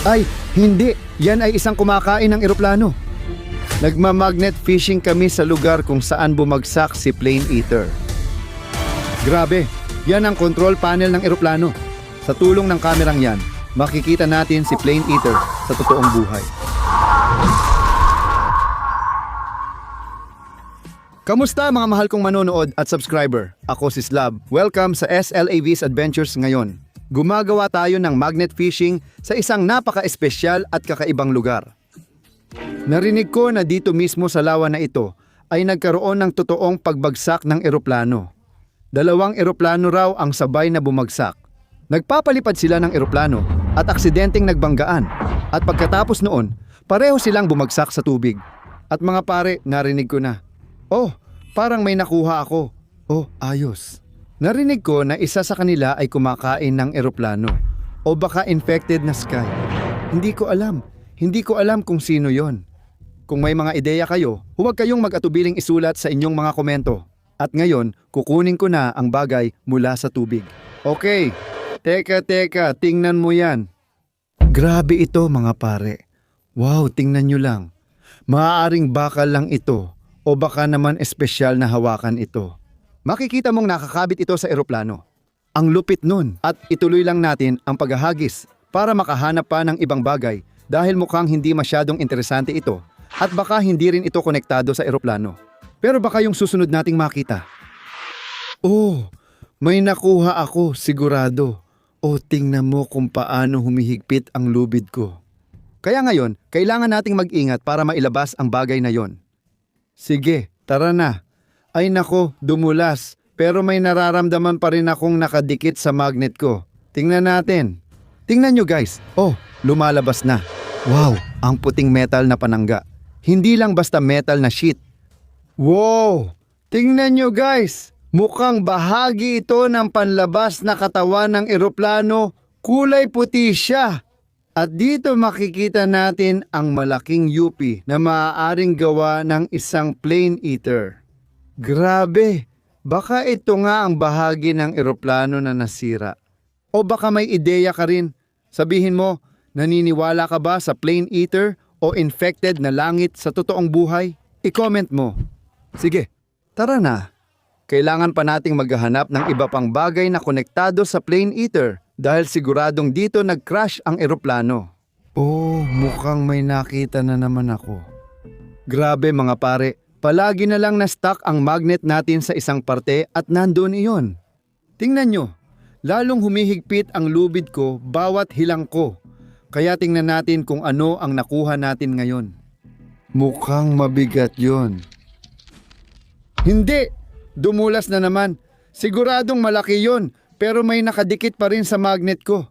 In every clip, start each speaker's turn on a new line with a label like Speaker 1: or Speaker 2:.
Speaker 1: Ay, hindi. Yan ay isang kumakain ng eroplano. Nagma-magnet fishing kami sa lugar kung saan bumagsak si Plane Eater. Grabe, yan ang control panel ng eroplano. Sa tulong ng kamerang yan, makikita natin si Plane Eater sa totoong buhay. Kamusta mga mahal kong manonood at subscriber? Ako si Slab. Welcome sa SLAV's Adventures ngayon. Gumagawa tayo ng magnet fishing sa isang napaka-espesyal at kakaibang lugar. Narinig ko na dito mismo sa lawa na ito ay nagkaroon ng totoong pagbagsak ng eroplano. 2 eroplano raw ang sabay na bumagsak. Nagpapalipad sila ng eroplano at aksidenteng nagbanggaan. At pagkatapos noon, pareho silang bumagsak sa tubig. At mga pare, narinig ko na, "Oh, parang may nakuha ako." "Oh, ayos." Narinig ko na isa sa kanila ay kumakain ng eroplano o baka infected na sky. Hindi ko alam. Hindi ko alam kung sino yon. Kung may mga ideya kayo, huwag kayong mag-atubiling isulat sa inyong mga komento. At ngayon, kukunin ko na ang bagay mula sa tubig. Okay, teka, tingnan mo yan. Grabe ito mga pare. Wow, tingnan nyo lang. Maaaring bakal lang ito o baka naman espesyal na hawakan ito. Makikita mong nakakabit ito sa eroplano. Ang lupit nun at ituloy lang natin ang paghahagis para makahanap pa ng ibang bagay dahil mukhang hindi masyadong interesante ito at baka hindi rin ito konektado sa eroplano. Pero baka yung susunod nating makita. Oh, may nakuha ako sigurado. Oh, tingnan mo kung paano humihigpit ang lubid ko. Kaya ngayon, kailangan nating mag-ingat para mailabas ang bagay na yon. Sige, tara na. Ay nako, dumulas. Pero may nararamdaman pa rin akong nakadikit sa magnet ko. Tingnan natin. Tingnan nyo guys. Oh, lumalabas na. Wow, ang puting metal na panangga. Hindi lang basta metal na sheet. Wow! Tingnan nyo guys. Mukhang bahagi ito ng panlabas na katawan ng eroplano. Kulay puti siya. At dito makikita natin ang malaking UP na maaaring gawa ng isang Plane Eater. Grabe! Baka ito nga ang bahagi ng eroplano na nasira. O baka may ideya ka rin. Sabihin mo, naniniwala ka ba sa Plane Eater o infected na langit sa totoong buhay? I-comment mo. Sige, tara na. Kailangan pa nating maghahanap ng iba pang bagay na konektado sa Plane Eater dahil siguradong dito nag-crash ang eroplano. Oh, mukhang may nakita na naman ako. Grabe mga pare, palagi na lang na-stuck ang magnet natin sa isang parte at nandoon iyon. Tingnan nyo, lalong humihigpit ang lubid ko bawat hilang ko. Kaya tingnan natin kung ano ang nakuha natin ngayon. Mukhang mabigat yon. Hindi! Dumulas na naman. Siguradong malaki yon, pero may nakadikit pa rin sa magnet ko.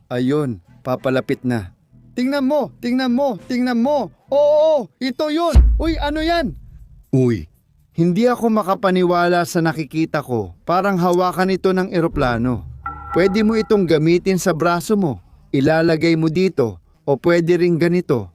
Speaker 1: Ayun, papalapit na. Tingnan mo! Tingnan mo! Tingnan mo! Oo! Ito yun! Uy, ano yan? Uy, hindi ako makapaniwala sa nakikita ko. Parang hawakan ito ng eroplano. Pwede mo itong gamitin sa braso mo. Ilalagay mo dito o pwede ring ganito.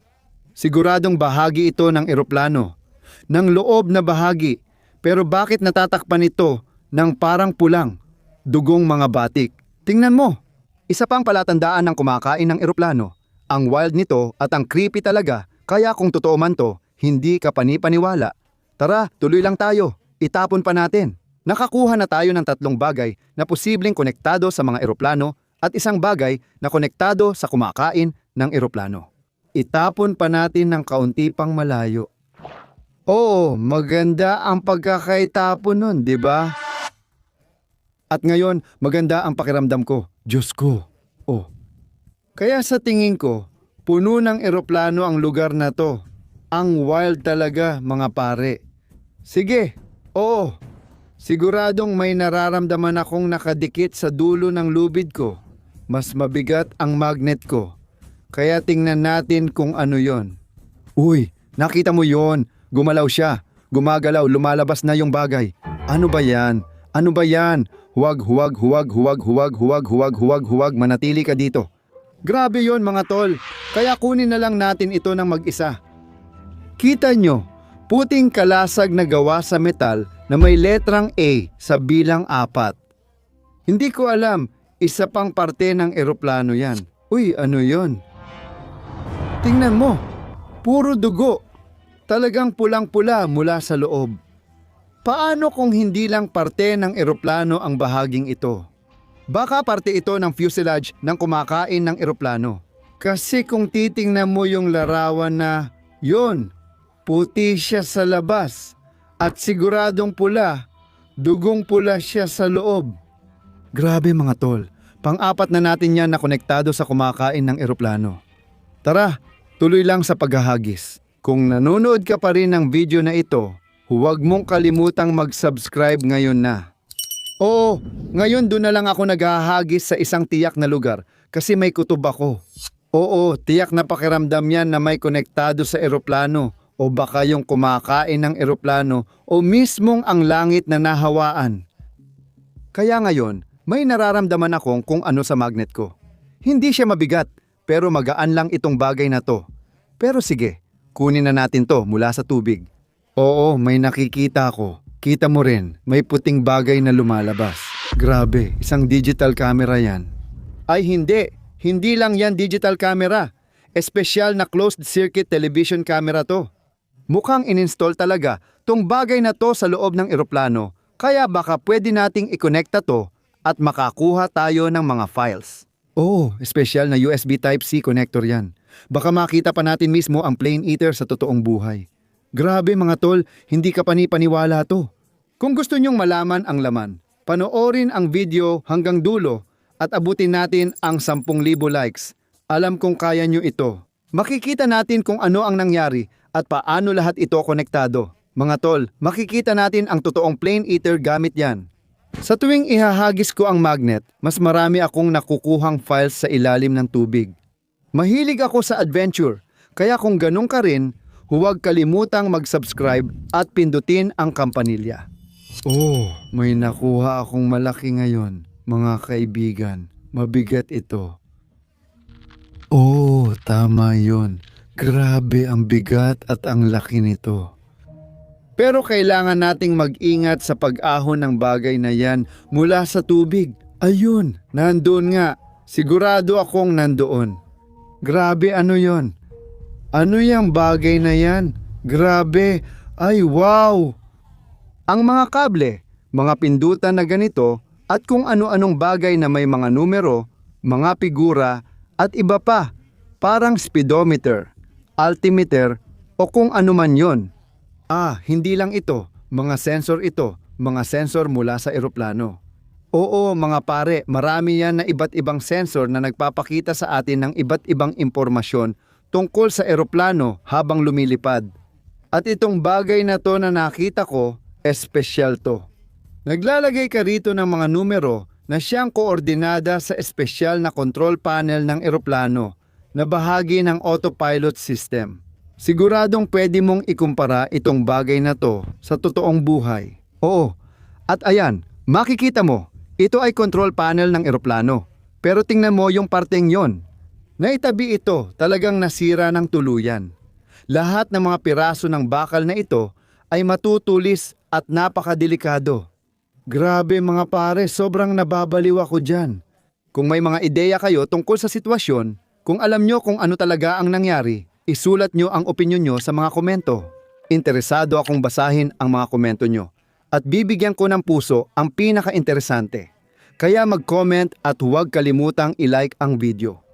Speaker 1: Siguradong bahagi ito ng eroplano. Ng loob na bahagi. Pero bakit natatakpan ito ng parang pulang, dugong mga batik? Tingnan mo, isa pang palatandaan ng kumakain ng eroplano. Ang wild nito at ang creepy talaga, kaya kung totoo man to, hindi ka panipaniwala. Tara, tuloy lang tayo, itapon pa natin. Nakakuha na tayo ng 3 bagay na posibleng konektado sa mga eroplano at isang bagay na konektado sa kumakain ng eroplano. Itapon pa natin ng kaunti pang malayo. Oo, maganda ang pagkakaitapon nun, di ba? At ngayon, maganda ang pakiramdam ko. Diyos ko. Oh. Kaya sa tingin ko, puno ng eroplano ang lugar na to. Ang wild talaga, mga pare. Sige, oo. Siguradong may nararamdaman akong nakadikit sa dulo ng lubid ko. Mas mabigat ang magnet ko. Kaya tingnan natin kung ano yon. Uy, nakita mo yon? Gumalaw siya. Gumagalaw, lumalabas na yung bagay. Ano ba yan? Ano ba yan? Huwag, manatili ka dito. Grabe yon mga tol. Kaya kunin na lang natin ito ng mag-isa. Kita nyo, puting kalasag na gawa sa metal na may letrang A sa bilang 4. Hindi ko alam, isa pang parte ng eroplano yan. Uy, ano yon? Tingnan mo, puro dugo. Talagang pulang-pula mula sa loob. Paano kung hindi lang parte ng eroplano ang bahaging ito? Baka parte ito ng fuselage ng kumakain ng eroplano. Kasi kung titingnan mo yung larawan na, yun, puti siya sa labas at siguradong pula, dugong pula siya sa loob. Grabe mga tol, pang-apat na natin yan na konektado sa kumakain ng eroplano. Tara, tuloy lang sa paghahagis. Kung nanonood ka pa rin ng video na ito, huwag mong kalimutang mag-subscribe ngayon na. Oo, ngayon doon na lang ako naghahagis sa isang tiyak na lugar kasi may kutob ako. Oo, tiyak na pakiramdam yan na may konektado sa eroplano o baka yung kumakain ng eroplano o mismong ang langit na nahawaan. Kaya ngayon, may nararamdaman akong kung ano sa magnet ko. Hindi siya mabigat, pero magaan lang itong bagay na to. Pero sige, kunin na natin to mula sa tubig. Oo, may nakikita ako. Kita mo rin, may puting bagay na lumalabas. Grabe, isang digital camera yan. Ay hindi lang yan digital camera. Espesyal na closed circuit television camera to. Mukhang ininstall talaga tong bagay na to sa loob ng eroplano, kaya baka pwede nating i-connecta to at makakuha tayo ng mga files. Oo, espesyal na USB Type-C connector yan. Baka makita pa natin mismo ang plane eater sa totoong buhay. Grabe mga tol, hindi ka panipaniwala to. Kung gusto nyong malaman ang laman, panoorin ang video hanggang dulo at abutin natin ang 10,000 likes. Alam kong kaya nyo ito. Makikita natin kung ano ang nangyari at paano lahat ito konektado. Mga tol, makikita natin ang totoong plane eater gamit yan. Sa tuwing ihahagis ko ang magnet, mas marami akong nakukuhang files sa ilalim ng tubig. Mahilig ako sa adventure, kaya kung ganun ka rin, huwag kalimutang mag-subscribe at pindutin ang kampanilya. Oh, may nakuha akong malaki ngayon, mga kaibigan. Mabigat ito. Oh, tama yun. Grabe ang bigat at ang laki nito. Pero kailangan nating mag-ingat sa pag-ahon ng bagay na yan mula sa tubig. Ayun, nandoon nga. Sigurado akong nandoon. Grabe, ano yon? Ano yung bagay na yan? Grabe, ay wow! Ang mga kable, mga pindutan na ganito, at kung ano-anong bagay na may mga numero, mga figura, at iba pa, parang speedometer, altimeter, o kung ano man yon. Hindi lang ito, mga sensor mula sa eroplano. Oo mga pare, marami yan na iba't ibang sensor na nagpapakita sa atin ng iba't ibang impormasyon tungkol sa eroplano habang lumilipad. At itong bagay na to na nakita ko, espesyal to. Naglalagay ka rito ng mga numero na siyang koordinada sa espesyal na control panel ng eroplano na bahagi ng autopilot system. Siguradong pwede mong ikumpara itong bagay na to sa totoong buhay. Oo, at ayan, makikita mo, ito ay control panel ng eroplano. Pero tingnan mo yung parteng yon. Naitabi ito, talagang nasira ng tuluyan. Lahat ng mga piraso ng bakal na ito ay matutulis at napakadelikado. Grabe mga pare, sobrang nababaliw ako dyan. Kung may mga ideya kayo tungkol sa sitwasyon, kung alam nyo kung ano talaga ang nangyari, isulat nyo ang opinyon nyo sa mga komento. Interesado akong basahin ang mga komento nyo. At bibigyan ko ng puso ang pinaka-interesante. Kaya mag-comment at huwag kalimutang i-like ang video.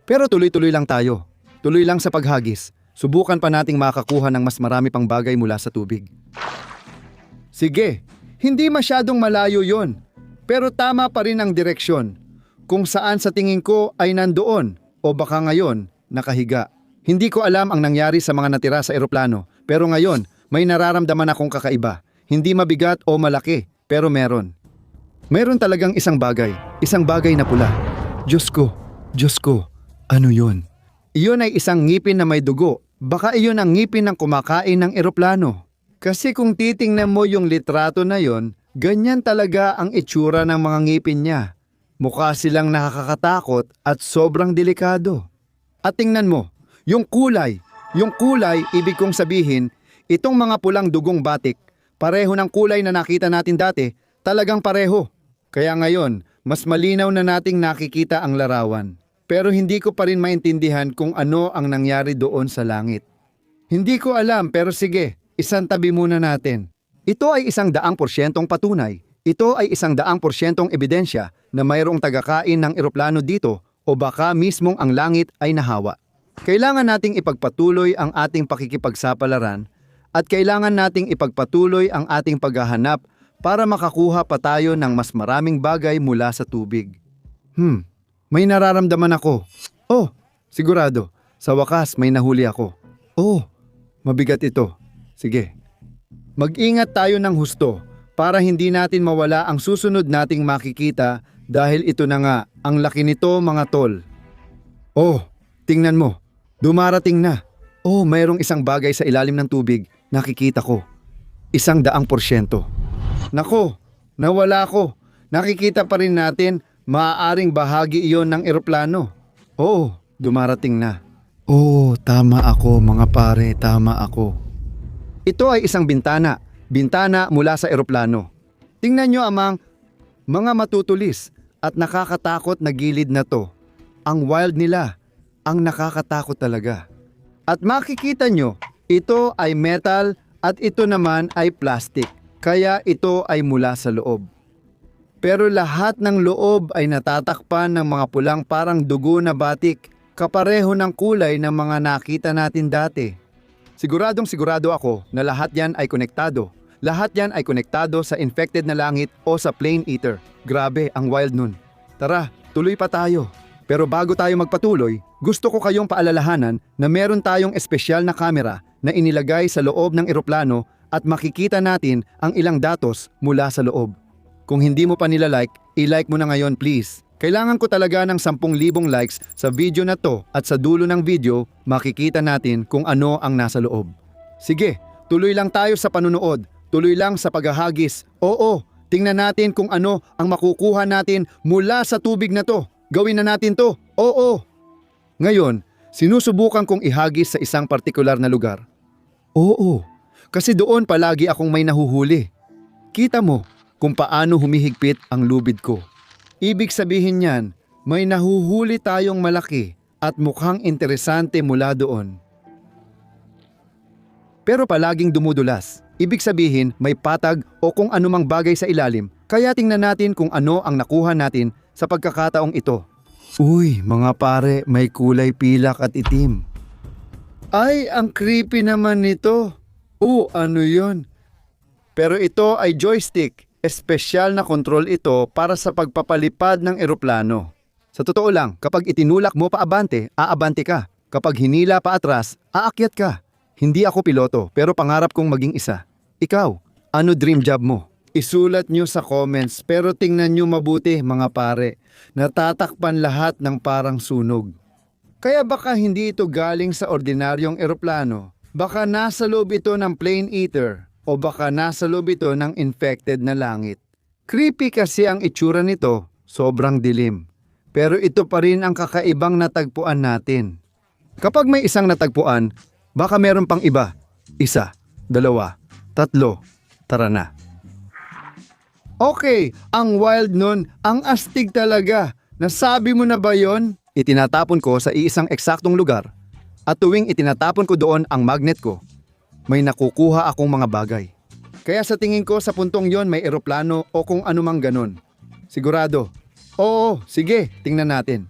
Speaker 1: Pero tuloy-tuloy lang tayo. Tuloy lang sa paghagis. Subukan pa nating makakuha ng mas marami pang bagay mula sa tubig. Sige, hindi masyadong malayo yon. Pero tama pa rin ang direksyon. Kung saan sa tingin ko ay nandoon o baka ngayon nakahiga. Hindi ko alam ang nangyari sa mga natira sa eroplano. Pero ngayon may nararamdaman akong kakaiba. Hindi mabigat o malaki, pero meron. Meron talagang isang bagay na pula. Diyos ko, ano yun? Iyon ay isang ngipin na may dugo. Baka iyon ang ngipin ng kumakain ng eroplano. Kasi kung titingnan mo yung litrato na yon, ganyan talaga ang itsura ng mga ngipin niya. Mukha silang nakakatakot at sobrang delikado. At tingnan mo, yung kulay, ibig kong sabihin, itong mga pulang dugong batik, pareho ng kulay na nakita natin dati, talagang pareho. Kaya ngayon, mas malinaw na nating nakikita ang larawan. pero hindi ko pa rin maintindihan kung ano ang nangyari doon sa langit. Hindi ko alam pero sige, isantabi muna natin. Ito ay 100% patunay. Ito ay 100% ebidensya na mayroong tagakain ng eroplano dito o baka mismong ang langit ay nahawa. Kailangan nating ipagpatuloy ang ating pakikipagsapalaran at kailangan nating ipagpatuloy ang ating paghahanap para makakuha pa tayo ng mas maraming bagay mula sa tubig. May nararamdaman ako. Oh, sigurado. Sa wakas may nahuli ako. Oh, mabigat ito. Sige. Mag-ingat tayo ng husto para hindi natin mawala ang susunod nating makikita dahil ito na nga, ang laki nito mga tol. Oh, tingnan mo. Dumarating na. Oh, mayroong isang bagay sa ilalim ng tubig. Nakikita ko. 100%. Nako, nawala ko. Nakikita pa rin natin, maaaring bahagi iyon ng eroplano. Oo, dumarating na. Oo, tama ako mga pare, tama ako. Ito ay isang bintana mula sa eroplano. Tingnan nyo amang mga matutulis at nakakatakot na gilid na to. Ang wild nila, ang nakakatakot talaga. At makikita nyo, ito ay metal at ito naman ay plastic. Kaya ito ay mula sa loob. Pero lahat ng loob ay natatakpan ng mga pulang parang dugo na batik, kapareho ng kulay ng mga nakita natin dati. Siguradong sigurado ako na lahat yan ay konektado. Lahat yan ay konektado sa infected na langit o sa plane eater. Grabe, ang wild nun. Tara, tuloy pa tayo. Pero bago tayo magpatuloy, gusto ko kayong paalalahanan na meron tayong espesyal na kamera na inilagay sa loob ng eroplano at makikita natin ang ilang datos mula sa loob. Kung hindi mo pa nila-like, i-like mo na ngayon please. Kailangan ko talaga ng 10,000 likes sa video na to at sa dulo ng video, makikita natin kung ano ang nasa loob. Sige, tuloy lang tayo sa panunood, tuloy lang sa paghahagis. Oo, tingnan natin kung ano ang makukuha natin mula sa tubig na to. Gawin na natin to. Oo. Ngayon, sinusubukan kong ihagis sa isang partikular na lugar. Oo, kasi doon palagi akong may nahuhuli. Kita mo kung paano humihigpit ang lubid ko. Ibig sabihin niyan, may nahuhuli tayong malaki at mukhang interesante mula doon. Pero palaging dumudulas. Ibig sabihin may patag o kung anumang bagay sa ilalim. Kaya tingnan natin kung ano ang nakuha natin sa pagkakataong ito. Uy, mga pare, may kulay pilak at itim. Ay, ang creepy naman nito. Ano yon? Pero ito ay joystick. Espesyal na control ito para sa pagpapalipad ng eroplano. Sa totoo lang, kapag itinulak mo paabante, aabante ka. Kapag hinila pa atras, aakyat ka. Hindi ako piloto, pero pangarap kong maging isa. Ikaw, ano dream job mo? Isulat nyo sa comments, pero tingnan nyo mabuti mga pare. Natatakpan lahat ng parang sunog. Kaya baka hindi ito galing sa ordinaryong eroplano. Baka nasa loob ito ng plane eater. O baka nasa loob ito ng infected na langit. Creepy kasi ang itsura nito, sobrang dilim. Pero ito pa rin ang kakaibang natagpuan natin. Kapag may isang natagpuan, baka meron pang iba. 1, 2, 3, tara na. Okay, ang wild nun, ang astig talaga. Nasabi mo na ba yon? Itinatapon ko sa iisang eksaktong lugar. At tuwing itinatapon ko doon ang magnet ko, may nakukuha akong mga bagay. Kaya sa tingin ko sa puntong yon may eroplano o kung anumang ganon. Sigurado. Oo, sige, tingnan natin.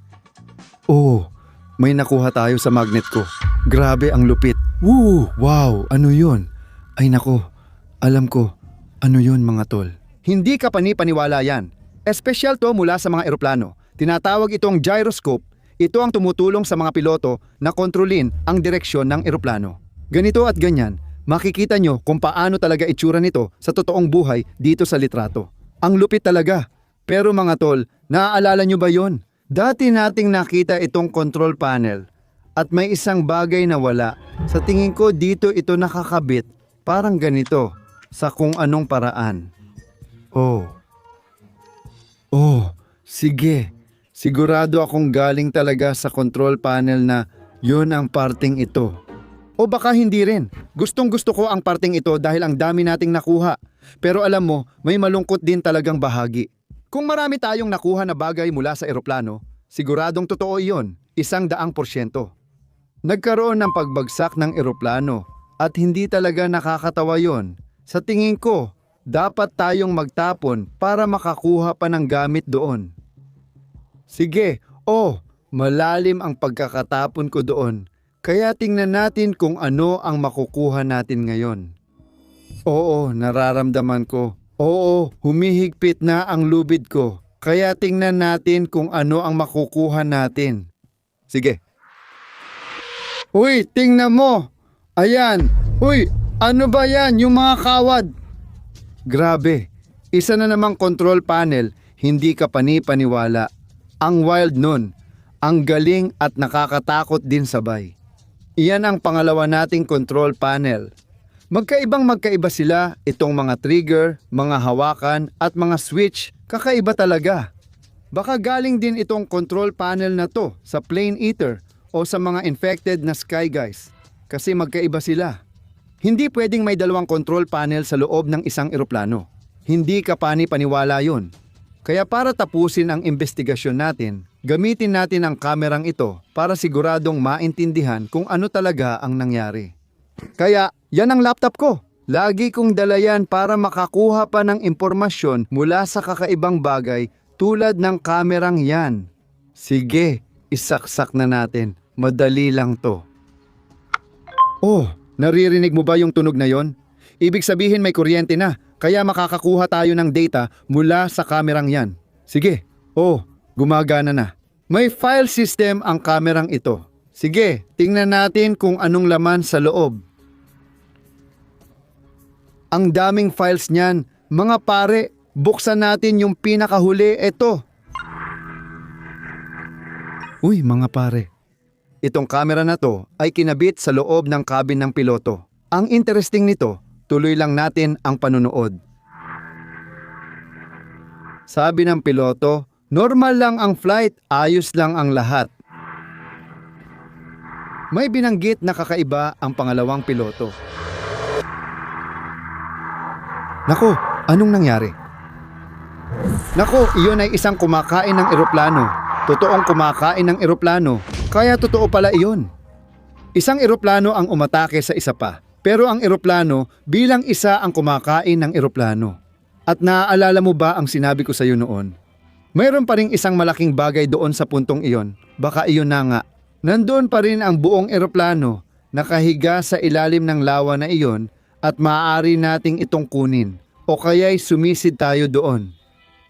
Speaker 1: Oh, may nakuha tayo sa magnet ko. Grabe ang lupit. Woo, wow, ano yon? Ay nako, alam ko, ano yon mga tol. Hindi ka panipaniwala yan. Espesyal to mula sa mga eroplano. Tinatawag itong gyroscope. Ito ang tumutulong sa mga piloto na kontrolin ang direksyon ng eroplano. Ganito at ganyan, makikita nyo kung paano talaga itsura nito sa totoong buhay dito sa litrato. Ang lupit talaga. Pero mga tol, naaalala nyo ba yon? Dati nating nakita itong control panel at may isang bagay na wala. Sa tingin ko dito ito nakakabit, parang ganito, sa kung anong paraan. Sige. Sigurado akong galing talaga sa control panel na yon ang parting ito. O baka hindi rin. Gustong-gusto ko ang parting ito dahil ang dami nating nakuha. Pero alam mo, may malungkot din talagang bahagi. Kung marami tayong nakuha na bagay mula sa eroplano, Siguradong totoo iyon, 100%. Nagkaroon ng pagbagsak ng eroplano at hindi talaga nakakatawa yon. Sa tingin ko, dapat tayong magtapon para makakuha pa ng gamit doon. Sige, malalim ang pagkakatapon ko doon. Kaya tingnan natin kung ano ang makukuha natin ngayon. Oo, nararamdaman ko. Oo, humihigpit na ang lubid ko. Kaya tingnan natin kung ano ang makukuha natin. Sige. Uy, tingnan mo! Ayan! Uy, ano ba yan? Yung mga kawad! Grabe, isa na namang control panel, hindi ka panipaniwala. Ang wild nun, ang galing at nakakatakot din sabay. Iyan ang pangalawa nating control panel. Magkaiba sila, itong mga trigger, mga hawakan at mga switch, kakaiba talaga. Baka galing din itong control panel na to sa Plane Eater o sa mga infected na Sky Guys, kasi magkaiba sila. Hindi pwedeng may dalawang control panel sa loob ng isang eroplano. Hindi ka paniwala yun. Kaya para tapusin ang investigasyon natin, gamitin natin ang kamerang ito para siguradong maintindihan kung ano talaga ang nangyari. Kaya, yan ang laptop ko. Lagi kong dala yan para makakuha pa ng impormasyon mula sa kakaibang bagay tulad ng kamerang yan. Sige, isaksak na natin. Madali lang to. Naririnig mo ba yung tunog na yon? Ibig sabihin may kuryente na, kaya makakakuha tayo ng data mula sa kamerang yan. Sige, gumagana na. May file system ang kamerang ito. Sige, tingnan natin kung anong laman sa loob. Ang daming files niyan. Mga pare, buksan natin yung pinakahuli. Ito. Uy, mga pare. Itong camera na to ay kinabit sa loob ng cabin ng piloto. Ang interesting nito, tuloy lang natin ang panunood. Sabi ng piloto, normal lang ang flight, ayos lang ang lahat. May binanggit na kakaiba ang pangalawang piloto. Nako, anong nangyari? Nako, iyon ay isang kumakain ng eroplano. Totoong kumakain ng eroplano. Kaya totoo pala iyon. Isang eroplano ang umatake sa isa pa. Pero ang eroplano bilang isa ang kumakain ng eroplano. At naaalala mo ba ang sinabi ko sa iyo noon? Mayroon pa ring isang malaking bagay doon sa puntong iyon. Baka iyon na nga. Nandoon pa rin ang buong eroplano, nakahiga sa ilalim ng lawa na iyon at maaari nating itong kunin. O kaya'y sumisid tayo doon.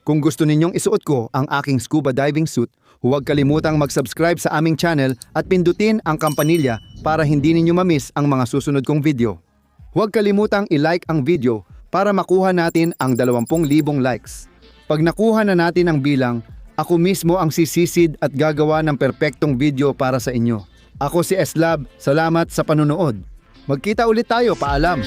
Speaker 1: Kung gusto ninyong isuot ko ang aking scuba diving suit, huwag kalimutang mag-subscribe sa aming channel at pindutin ang kampanilya para hindi ninyo ma-miss ang mga susunod kong video. Huwag kalimutang i-like ang video para makuha natin ang 20,000 likes. Pag nakuha na natin ang bilang, ako mismo ang sisisid at gagawa ng perpektong video para sa inyo. Ako si Slab, salamat sa panunood. Magkita ulit tayo, paalam!